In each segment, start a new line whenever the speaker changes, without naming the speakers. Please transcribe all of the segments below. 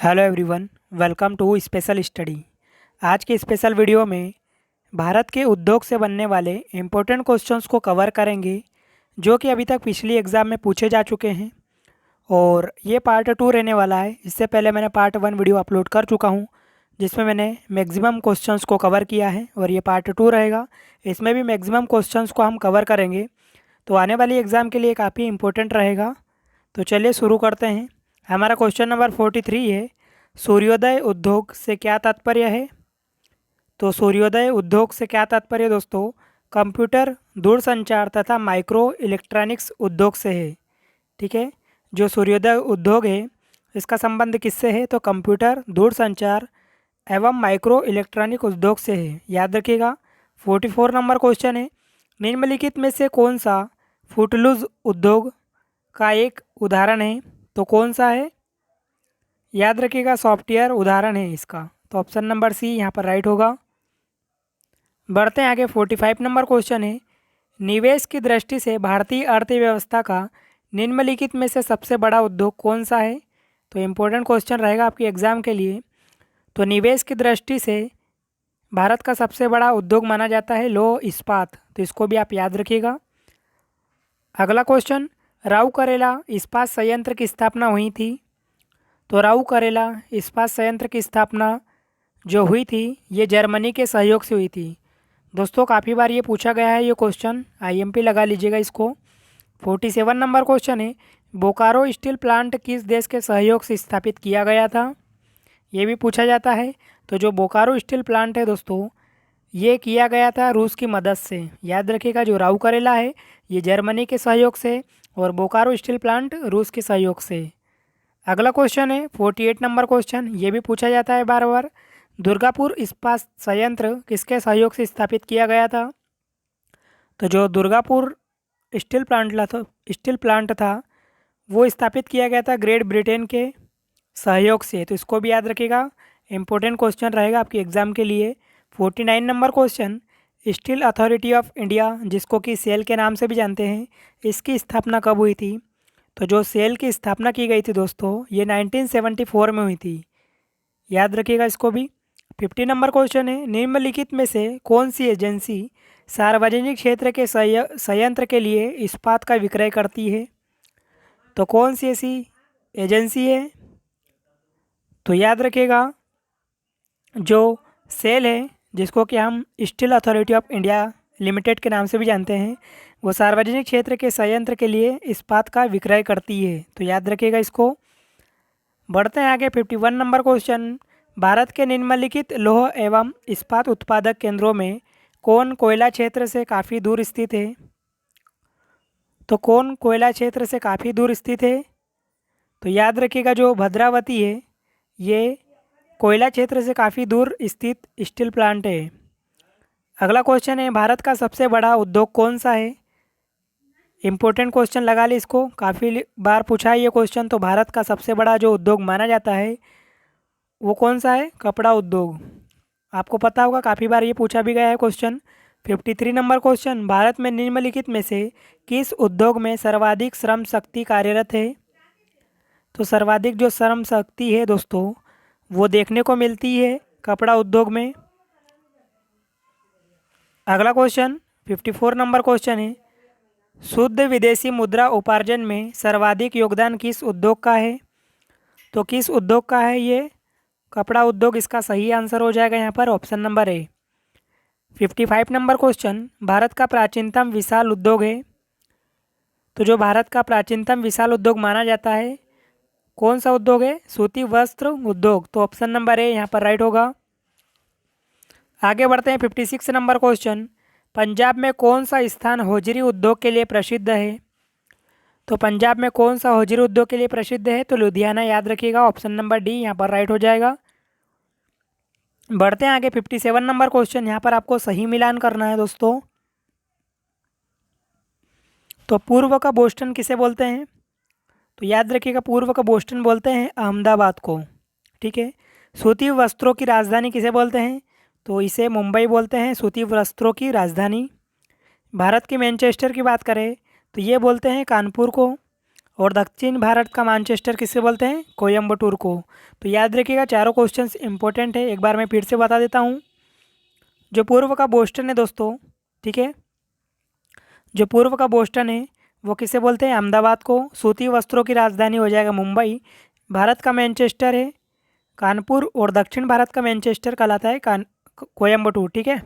Hello everyone, welcome to special study. आज के special video में भारत के उद्योग से बनने वाले इम्पोर्टेंट क्वेश्चंस को कवर करेंगे जो कि अभी तक पिछली एग्ज़ाम में पूछे जा चुके हैं। और ये पार्ट 2 रहने वाला है। इससे पहले मैंने पार्ट 1 वीडियो अपलोड कर चुका हूँ जिसमें मैंने मैक्सिमम क्वेश्चंस को कवर किया है, और ये पार्ट 2 रहेगा। इसमें भी मैक्सिमम क्वेश्चंस को हम कवर करेंगे, तो आने वाली एग्ज़ाम के लिए काफ़ी इम्पोर्टेंट रहेगा। तो चलिए शुरू करते हैं। हमारा क्वेश्चन नंबर 43 है, सूर्योदय उद्योग से क्या तात्पर्य है। तो सूर्योदय उद्योग से क्या तात्पर्य दोस्तों, कंप्यूटर, दूरसंचार तथा माइक्रो इलेक्ट्रॉनिक्स उद्योग से है। ठीक है, जो सूर्योदय उद्योग है इसका संबंध किससे है, तो कंप्यूटर, दूरसंचार एवं माइक्रो इलेक्ट्रॉनिक उद्योग से है। याद रखिएगा। 44 नंबर क्वेश्चन है, निम्नलिखित में से कौन सा फुटलूज उद्योग का एक उदाहरण है। तो कौन सा है, याद रखिएगा, सॉफ्टवेयर उदाहरण है इसका। तो ऑप्शन नंबर सी यहाँ पर राइट होगा। बढ़ते हैं आगे। 45 नंबर क्वेश्चन है, निवेश की दृष्टि से भारतीय अर्थव्यवस्था का निम्नलिखित में से सबसे बड़ा उद्योग कौन सा है। तो इम्पोर्टेंट क्वेश्चन रहेगा आपकी एग्ज़ाम के लिए। तो निवेश की दृष्टि से भारत का सबसे बड़ा उद्योग माना जाता है लौह इस्पात। तो इसको भी आप याद रखिएगा। अगला क्वेश्चन, राउरकेला इस्पात संयंत्र की स्थापना हुई थी। तो राउरकेला इस्पात संयंत्र की स्थापना जो हुई थी ये जर्मनी के सहयोग से हुई थी। दोस्तों काफ़ी बार ये पूछा गया है, ये क्वेश्चन आईएमपी लगा लीजिएगा इसको। 47 नंबर क्वेश्चन है, बोकारो स्टील प्लांट किस देश के सहयोग से स्थापित किया गया था। ये भी पूछा जाता है। तो जो बोकारो स्टील प्लांट है दोस्तों, ये किया गया था रूस की मदद से। याद रखिएगा, जो राउरकेला है ये जर्मनी के सहयोग से और बोकारो स्टील प्लांट रूस के सहयोग से। अगला क्वेश्चन है 48 नंबर क्वेश्चन, ये भी पूछा जाता है बार बार, दुर्गापुर इस्पात संयंत्र किसके सहयोग से स्थापित किया गया था। तो जो दुर्गापुर स्टील प्लांट था वो स्थापित किया गया था ग्रेट ब्रिटेन के सहयोग से। तो इसको भी याद रखिएगा, इम्पोर्टेंट क्वेश्चन रहेगा आपकी एग्ज़ाम के लिए। 49 number question, steel authority of India जिसको कि सेल के नाम से भी जानते हैं, इसकी स्थापना कब हुई थी। तो जो सेल की स्थापना की गई थी दोस्तों ये 1974 में हुई थी। याद रखिएगा इसको भी। 50 नंबर क्वेश्चन है, निम्नलिखित में से कौन सी एजेंसी सार्वजनिक क्षेत्र के संयंत्र के लिए इस्पात का विक्रय करती है। तो कौन सी ऐसी एजेंसी है। तो याद रखिएगा, जो सेल है जिसको कि हम steel authority of India limited के नाम से भी जानते हैं, वो सार्वजनिक क्षेत्र के संयंत्र के लिए इस्पात का विक्रय करती है। तो याद रखिएगा इसको। बढ़ते हैं आगे। 51 नंबर क्वेश्चन, भारत के निम्नलिखित लौह एवं इस्पात उत्पादक केंद्रों में कौन कोयला क्षेत्र से काफ़ी दूर स्थित है। तो कौन कोयला क्षेत्र से काफ़ी दूर स्थित है। तो याद रखिएगा, जो भद्रावती है ये कोयला क्षेत्र से काफ़ी दूर स्थित स्टील प्लांट है। अगला क्वेश्चन है, भारत का सबसे बड़ा उद्योग कौन सा है। इम्पोर्टेंट क्वेश्चन लगा ली इसको, काफ़ी बार पूछा है ये क्वेश्चन। तो भारत का सबसे बड़ा जो उद्योग माना जाता है वो कौन सा है, कपड़ा उद्योग। आपको पता होगा, काफ़ी बार ये पूछा भी गया है क्वेश्चन। 53 नंबर क्वेश्चन, भारत में निम्नलिखित में से किस उद्योग में सर्वाधिक श्रम शक्ति कार्यरत है। तो सर्वाधिक जो श्रम शक्ति है दोस्तों वो देखने को मिलती है कपड़ा उद्योग में। अगला क्वेश्चन 54 नंबर क्वेश्चन है, शुद्ध विदेशी मुद्रा उपार्जन में सर्वाधिक योगदान किस उद्योग का है। तो किस उद्योग का है ये, कपड़ा उद्योग इसका सही आंसर हो जाएगा यहाँ पर option number A. 55 number question, Bharat का प्राचीनतम विशाल उद्योग है। तो जो भारत का प्राचीनतम विशाल उद्योग माना जाता है कौन सा उद्योग है, सूती वस्त्र उद्योग। तो ऑप्शन नंबर ए यहाँ पर राइट होगा। आगे बढ़ते हैं। 56 नंबर क्वेश्चन, पंजाब में कौन सा स्थान होजरी उद्योग के लिए प्रसिद्ध है। तो पंजाब में कौन सा होजरी उद्योग के लिए प्रसिद्ध है, तो लुधियाना। याद रखिएगा, ऑप्शन नंबर डी यहाँ पर राइट हो जाएगा। बढ़ते हैं आगे। 57 नंबर क्वेश्चन, यहाँ पर आपको सही मिलान करना है दोस्तों। तो पूर्व का बोस्टन किसे बोलते हैं। तो याद रखिएगा, पूर्व का बोस्टन बोलते हैं अहमदाबाद को। ठीक है। सूती वस्त्रों की राजधानी किसे बोलते हैं, तो इसे मुंबई बोलते हैं, सूती वस्त्रों की राजधानी। भारत के मैनचेस्टर की बात करें तो ये बोलते हैं कानपुर को। और दक्षिण भारत का मैनचेस्टर किसे बोलते हैं? कोयम्बटूर को। तो याद रखिएगा, चारों क्वेश्चंस इंपॉर्टेंट है। एक बार मैं फिर से बता देता हूँ। जो पूर्व का बोस्टन है दोस्तों, ठीक है, जो पूर्व का बोस्टन है वो किसे बोलते हैं? अहमदाबाद को। सूती वस्त्रों की राजधानी हो जाएगा मुंबई। भारत का मैनचेस्टर है कानपुर, और दक्षिण भारत का मैनचेस्टर कहलाता है कोयम्बटूर, ठीक है।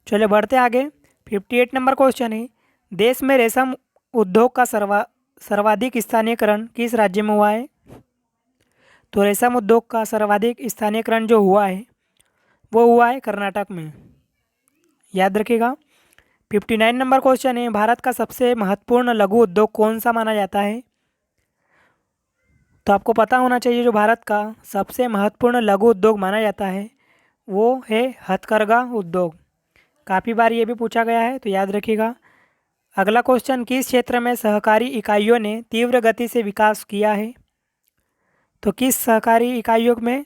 चलिए बढ़ते आगे। 58 नंबर क्वेश्चन है, देश में रेशम उद्योग का सर्वाधिक स्थानीयकरण किस राज्य में हुआ है? तो रेशम उद्योग का सर्वाधिक स्थानीयकरण जो हुआ है वो हुआ है कर्नाटक में, याद रखिएगा। 59 नंबर क्वेश्चन है, भारत का सबसे महत्वपूर्ण लघु उद्योग कौन सा माना जाता है? तो आपको पता होना चाहिए, जो भारत का सबसे महत्वपूर्ण लघु उद्योग माना जाता है वो है हथकरघा उद्योग। काफ़ी बार ये भी पूछा गया है, तो याद रखिएगा। अगला क्वेश्चन, किस क्षेत्र में सहकारी इकाइयों ने तीव्र गति से विकास किया है? तो किस सहकारी इकाइयों में,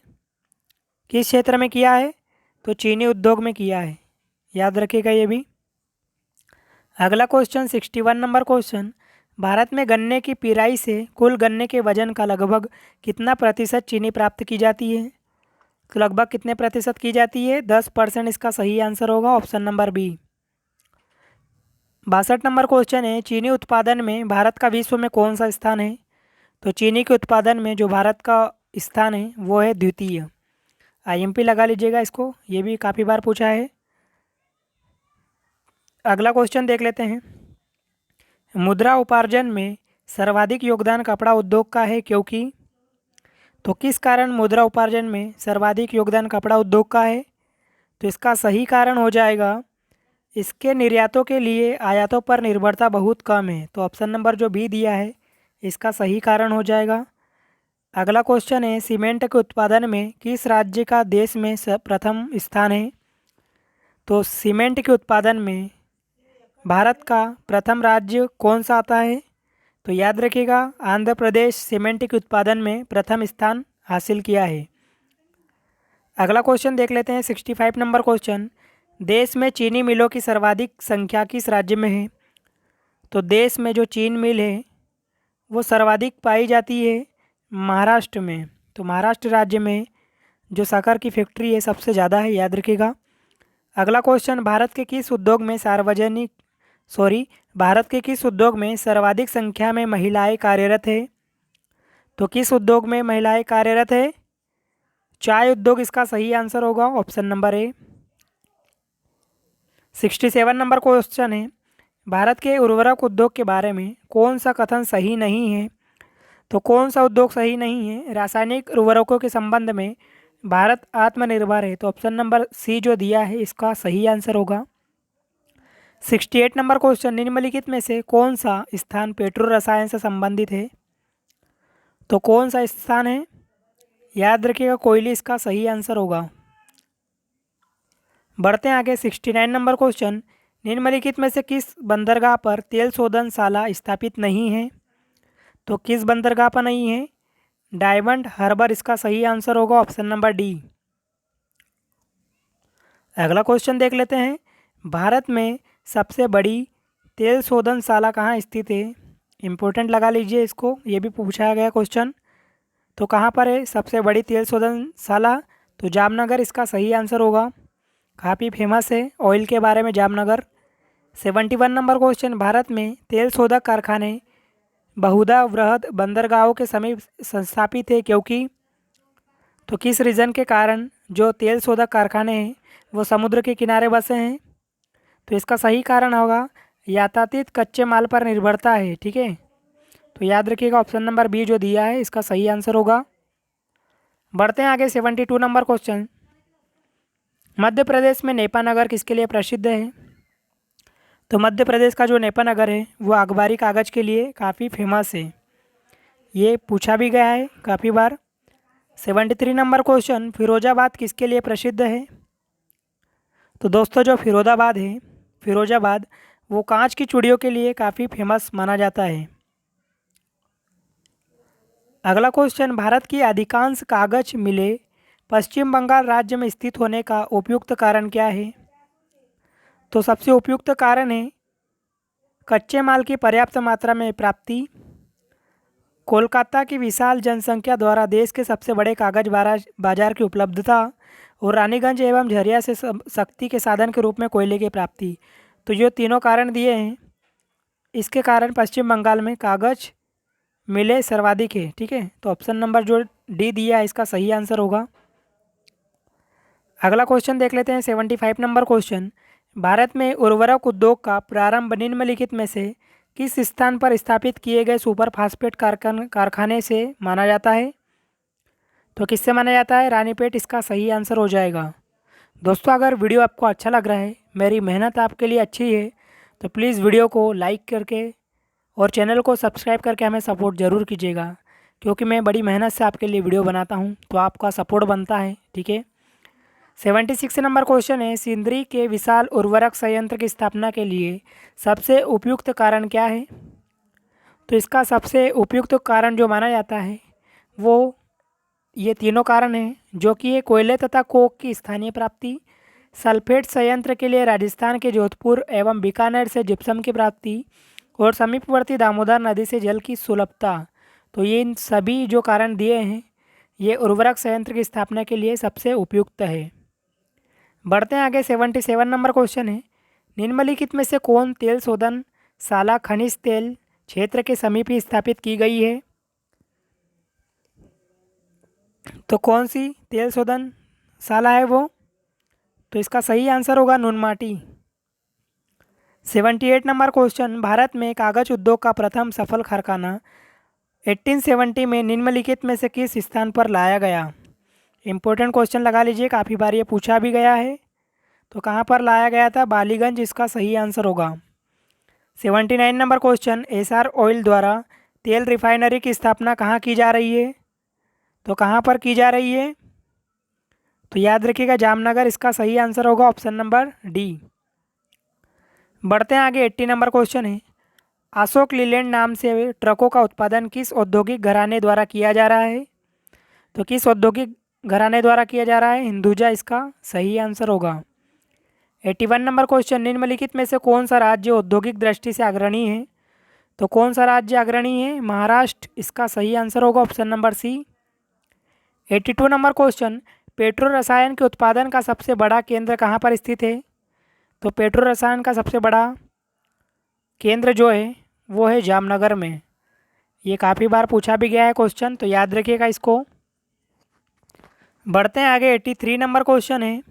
किस क्षेत्र में किया है? तो चीनी उद्योग में किया है, याद रखिएगा ये भी। अगला क्वेश्चन 61 नंबर क्वेश्चन, भारत में गन्ने की पिराई से कुल गन्ने के वजन का लगभग कितना प्रतिशत चीनी प्राप्त की जाती है? तो लगभग कितने प्रतिशत की जाती है? 10% इसका सही आंसर होगा, option number B. 62 number question है, चीनी उत्पादन में भारत का विश्व में कौन सा स्थान है? तो चीनी के उत्पादन में जो भारत का स्थान है वो है द्वितीय। आईएमपी लगा लीजिएगा इसको, ये भी काफ़ी बार पूछा है। अगला क्वेश्चन देख लेते हैं, मुद्रा उपार्जन में सर्वाधिक योगदान कपड़ा उद्योग का है क्योंकि? तो किस कारण मुद्रा उपार्जन में सर्वाधिक योगदान कपड़ा उद्योग का है? तो इसका सही कारण हो जाएगा, इसके निर्यातों के लिए आयातों पर निर्भरता बहुत कम है। तो ऑप्शन नंबर जो बी दिया है इसका सही कारण हो जाएगा। अगला क्वेश्चन है, सीमेंट के उत्पादन में किस राज्य का देश में प्रथम स्थान है? तो सीमेंट के उत्पादन में भारत का प्रथम राज्य कौन सा आता है? तो याद रखिएगा, आंध्र प्रदेश सीमेंट के उत्पादन में प्रथम स्थान हासिल किया है। अगला क्वेश्चन देख लेते हैं, 65 नंबर क्वेश्चन, देश में चीनी मिलों की सर्वाधिक संख्या किस राज्य में है? तो देश में जो चीन मिल है वो सर्वाधिक पाई जाती है महाराष्ट्र में। तो महाराष्ट्र राज्य में जो शक्कर की फैक्ट्री है सबसे ज़्यादा है, याद रखिएगा। अगला क्वेश्चन, भारत के किस उद्योग में सर्वाधिक संख्या में महिलाएं कार्यरत है? तो किस उद्योग में महिलाएं कार्यरत है? चाय उद्योग इसका सही आंसर होगा, option number A. 67 number question है, भारत के उर्वरक उद्योग के बारे में कौन सा कथन सही नहीं है? तो कौन सा उद्योग सही नहीं है? रासायनिक उर्वरकों के संबंध में भारत आत्मनिर्भर है। तो ऑप्शन नंबर सी जो दिया है इसका सही आंसर होगा। 68 नंबर क्वेश्चन, निम्नलिखित में से कौन सा स्थान पेट्रो रसायन से संबंधित है? तो कौन सा स्थान है? याद रखिएगा, कोयली इसका सही आंसर होगा। बढ़ते हैं आगे। 69 नंबर क्वेश्चन, निम्नलिखित में से किस बंदरगाह पर तेल शोधनशाला स्थापित नहीं है? तो किस बंदरगाह पर नहीं है? डायमंड हार्बर इसका सही आंसर होगा, ऑप्शन नंबर डी। अगला क्वेश्चन देख लेते हैं, भारत में सबसे बड़ी तेल शोधनशाला कहाँ स्थित है? इम्पोर्टेंट लगा लीजिए इसको, ये भी पूछा गया क्वेश्चन। तो कहाँ पर है सबसे बड़ी तेल शोधनशाला? तो जामनगर इसका सही आंसर होगा, काफ़ी फेमस है ऑयल के बारे में जामनगर। 71 नंबर क्वेश्चन, भारत में तेल शोधक कारखाने बहुधा वृहद बंदरगाहों के समीप स्थापित है क्योंकि? तो किस रीज़न के कारण जो तेल शोधक कारखाने हैं वो समुद्र के किनारे बसे हैं? तो इसका सही कारण होगा यातायातित कच्चे माल पर निर्भरता है, ठीक है। तो याद रखिएगा, ऑप्शन नंबर बी जो दिया है इसका सही आंसर होगा। बढ़ते हैं आगे। 72 नंबर क्वेश्चन, मध्य प्रदेश में नेपानगर किसके लिए प्रसिद्ध है? तो मध्य प्रदेश का जो नेपानगर है वो अखबारी कागज़ के लिए काफ़ी फेमस है, ये पूछा भी गया है काफ़ी बार। 73 नंबर क्वेश्चन, फिरोजाबाद किसके लिए प्रसिद्ध है? तो दोस्तों जो फिरोजाबाद वो कांच की चूड़ियों के लिए काफ़ी फेमस माना जाता है। अगला क्वेश्चन, भारत की अधिकांश कागज मिलें पश्चिम बंगाल राज्य में स्थित होने का उपयुक्त कारण क्या है? तो सबसे उपयुक्त कारण है कच्चे माल की पर्याप्त मात्रा में प्राप्ति, कोलकाता की विशाल जनसंख्या द्वारा देश के सबसे बड़े कागज बाजार की उपलब्धता और रानीगंज एवं झरिया से शक्ति के साधन के रूप में कोयले की प्राप्ति। तो जो तीनों कारण दिए हैं, इसके कारण पश्चिम बंगाल में कागज मिले सर्वाधिक है। ठीक है, तो ऑप्शन नंबर जो डी दिया है इसका सही आंसर होगा। अगला क्वेश्चन देख लेते हैं 75 नंबर क्वेश्चन। भारत में उर्वरक उद्योग का प्रारंभ निम्नलिखित में से किस स्थान पर स्थापित किए गए सुपर फास्फेट कारखाने से माना जाता है? तो किससे माना जाता है? रानीपेट इसका सही आंसर हो जाएगा। दोस्तों, अगर वीडियो आपको अच्छा लग रहा है, मेरी मेहनत आपके लिए अच्छी है, तो प्लीज़ वीडियो को लाइक करके और चैनल को सब्सक्राइब करके हमें सपोर्ट ज़रूर कीजिएगा, क्योंकि मैं बड़ी मेहनत से आपके लिए वीडियो बनाता हूं, तो आपका सपोर्ट बनता है। ठीक है, 76 नंबर क्वेश्चन है, सिंदरी के विशाल उर्वरक संयंत्र की स्थापना के लिए सबसे उपयुक्त कारण क्या है? तो इसका सबसे उपयुक्त कारण जो माना जाता है वो ये तीनों कारण हैं, जो कि ये कोयले तथा कोक की स्थानीय प्राप्ति, सल्फेट संयंत्र के लिए राजस्थान के जोधपुर एवं बीकानेर से जिप्सम की प्राप्ति और समीपवर्ती दामोदर नदी से जल की सुलभता। तो ये इन सभी जो कारण दिए हैं, ये उर्वरक संयंत्र की स्थापना के लिए सबसे उपयुक्त है। बढ़ते हैं आगे, 77 नंबर क्वेश्चन है, निम्नलिखित में से कौन तेल शोधन शाला खनिज तेल क्षेत्र के समीप ही स्थापित की गई है? तो कौन सी तेल शोधन शाला है वो? तो इसका सही आंसर होगा नुनमाटी। 78 नंबर क्वेश्चन, भारत में कागज उद्योग का प्रथम सफल कारखाना 1870 में निम्नलिखित में से किस स्थान पर लाया गया? इम्पोर्टेंट क्वेश्चन लगा लीजिए, काफ़ी बार ये पूछा भी गया है। तो कहाँ पर लाया गया था? बालीगंज इसका सही आंसर होगा। 79 नंबर क्वेश्चन, एसआर ऑयल द्वारा तेल रिफाइनरी की स्थापना कहाँ की जा रही है? तो कहाँ पर की जा रही है? तो याद रखिएगा जामनगर इसका सही आंसर होगा, ऑप्शन नंबर डी। बढ़ते हैं आगे, 80 नंबर क्वेश्चन है, अशोक लीलैंड नाम से ट्रकों का उत्पादन किस औद्योगिक घराने द्वारा किया जा रहा है? तो किस औद्योगिक घराने द्वारा किया जा रहा है? हिंदुजा इसका सही आंसर होगा। 81 नंबर क्वेश्चन, निम्नलिखित में से कौन सा राज्य औद्योगिक दृष्टि से अग्रणी है? तो कौन सा राज्य अग्रणी है? महाराष्ट्र इसका सही आंसर होगा, option number C. 82 number question, पेट्रो रसायन के उत्पादन का सबसे बड़ा केंद्र कहाँ पर स्थित है? तो पेट्रो रसायन का सबसे बड़ा केंद्र जो है वो है जामनगर में। ये काफ़ी बार पूछा भी गया है क्वेश्चन, तो याद रखिएगा इसको। बढ़ते हैं आगे, 83 नंबर क्वेश्चन है,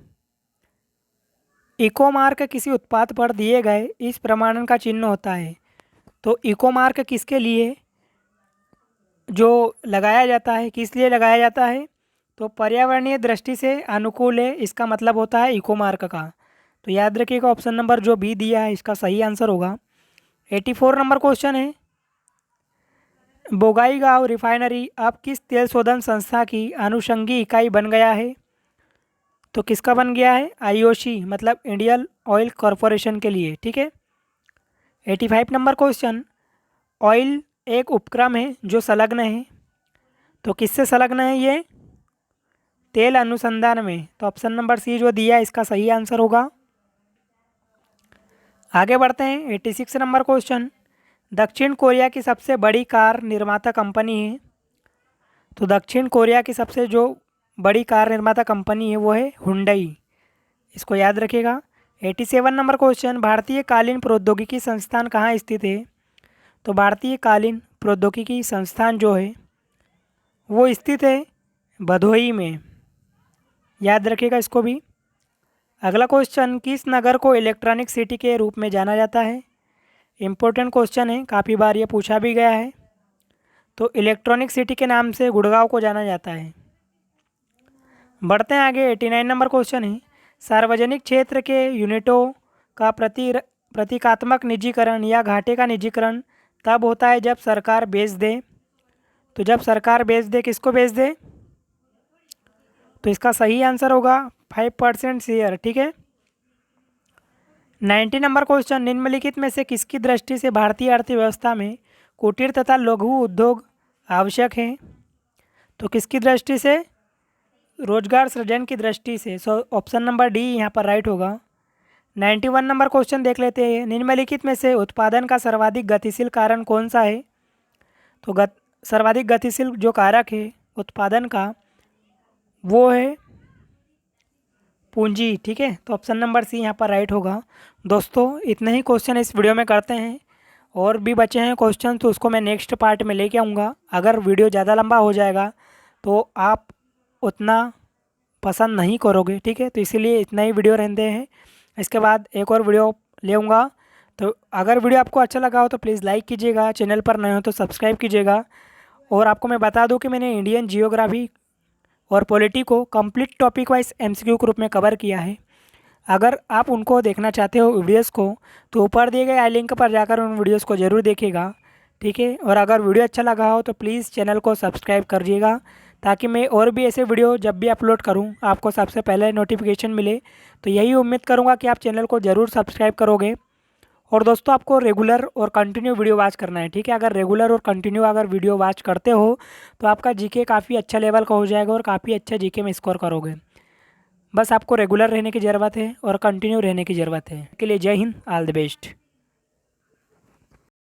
इको मार्क किसी उत्पाद पर दिए गए इस प्रमाणन का चिन्ह होता है। तो इको मार्क किसके लिए जो लगाया जाता है, किस लिए लगाया जाता है? तो पर्यावरणीय दृष्टि से अनुकूल है, इसका मतलब होता है इको मार्क का। तो याद रखिएगा ऑप्शन नंबर जो बी दिया है इसका सही आंसर होगा। 84 नंबर क्वेश्चन है, बोगाईगांव रिफाइनरी अब किस तेल शोधन संस्था की अनुषंगी इकाई बन गया है? तो किसका बन गया है? आईओसी मतलब इंडियन ऑयल कॉरपोरेशन के लिए। ठीक है, 85 नंबर क्वेश्चन, ऑयल एक उपक्रम है जो संलग्न है। तो किससे संलग्न है ये? तेल अनुसंधान में। तो ऑप्शन नंबर सी जो दिया है इसका सही आंसर होगा। आगे बढ़ते हैं, 86 नंबर क्वेश्चन, दक्षिण कोरिया की सबसे बड़ी कार निर्माता कंपनी है। तो दक्षिण कोरिया की सबसे जो बड़ी कार निर्माता कंपनी है वो है हुंडई, इसको याद रखिएगा। 87 नंबर क्वेश्चन, भारतीय कालीन प्रौद्योगिकी संस्थान कहाँ स्थित है? तो भारतीय कालीन प्रौद्योगिकी संस्थान जो है वो स्थित है भदोही में, याद रखिएगा इसको भी। अगला क्वेश्चन, किस नगर को इलेक्ट्रॉनिक सिटी के रूप में जाना जाता है? इम्पोर्टेंट क्वेश्चन है, काफ़ी बार ये पूछा भी गया है। तो इलेक्ट्रॉनिक सिटी के नाम से गुड़गांव को जाना जाता है। बढ़ते हैं आगे, 89 नंबर क्वेश्चन है, सार्वजनिक क्षेत्र के यूनिटों का प्रतीकात्मक निजीकरण या घाटे का निजीकरण तब होता है जब सरकार बेच दे। तो जब सरकार बेच दे, किसको बेच दे? तो इसका सही आंसर होगा 5% शेयर। ठीक है, 90 नंबर क्वेश्चन, निम्नलिखित में से किसकी दृष्टि से भारतीय अर्थव्यवस्था में कुटीर तथा लघु उद्योग आवश्यक हैं? तो किसकी दृष्टि से? रोजगार सृजन की दृष्टि से। सो ऑप्शन नंबर डी यहाँ पर राइट होगा। 91 नंबर क्वेश्चन देख लेते हैं, निम्नलिखित में से उत्पादन का सर्वाधिक गतिशील कारण कौन सा है? तो सर्वाधिक गतिशील जो कारक है उत्पादन का वो है पूंजी। ठीक है, तो ऑप्शन नंबर सी यहाँ पर राइट होगा। दोस्तों इतने ही क्वेश्चन इस वीडियो में करते हैं, और भी बचे हैं क्वेश्चन तो उसको मैं नेक्स्ट पार्ट में लेके आऊँगा। अगर वीडियो ज़्यादा लंबा हो जाएगा तो आप उतना पसंद नहीं करोगे। ठीक है, तो इसीलिए इतना ही वीडियो रहते हैं। इसके बाद एक और वीडियो ले आऊँगा। तो अगर वीडियो आपको अच्छा लगा हो तो प्लीज़ लाइक कीजिएगा, चैनल पर नए हो तो सब्सक्राइब कीजिएगा। और आपको मैं बता दूं कि मैंने इंडियन जियोग्राफी और पॉलिटी को कंप्लीट टॉपिक वाइज एमसीक्यू के रूप में कवर किया है। अगर आप उनको देखना चाहते हो वीडियोस को तो ऊपर दिए गए आई लिंक पर जाकर उन वीडियोस को ज़रूर देखिएगा। ठीक है, और अगर वीडियो अच्छा लगा हो तो प्लीज़ चैनल को सब्सक्राइब करिएगा, ताकि मैं और भी ऐसे वीडियो जब भी अपलोड करूं आपको सबसे पहले नोटिफिकेशन मिले। तो यही उम्मीद करूंगा कि आप चैनल को ज़रूर सब्सक्राइब करोगे। और दोस्तों आपको रेगुलर और कंटिन्यू वीडियो वॉच करना है। ठीक है, अगर रेगुलर और कंटिन्यू अगर वीडियो वॉच करते हो तो आपका जीके काफ़ी अच्छा लेवल का हो जाएगा और काफ़ी अच्छा जीके में स्कोर करोगे। बस आपको रेगुलर रहने की ज़रूरत है और कंटिन्यू रहने की ज़रूरत है। के लिए जय हिंद, ऑल द बेस्ट।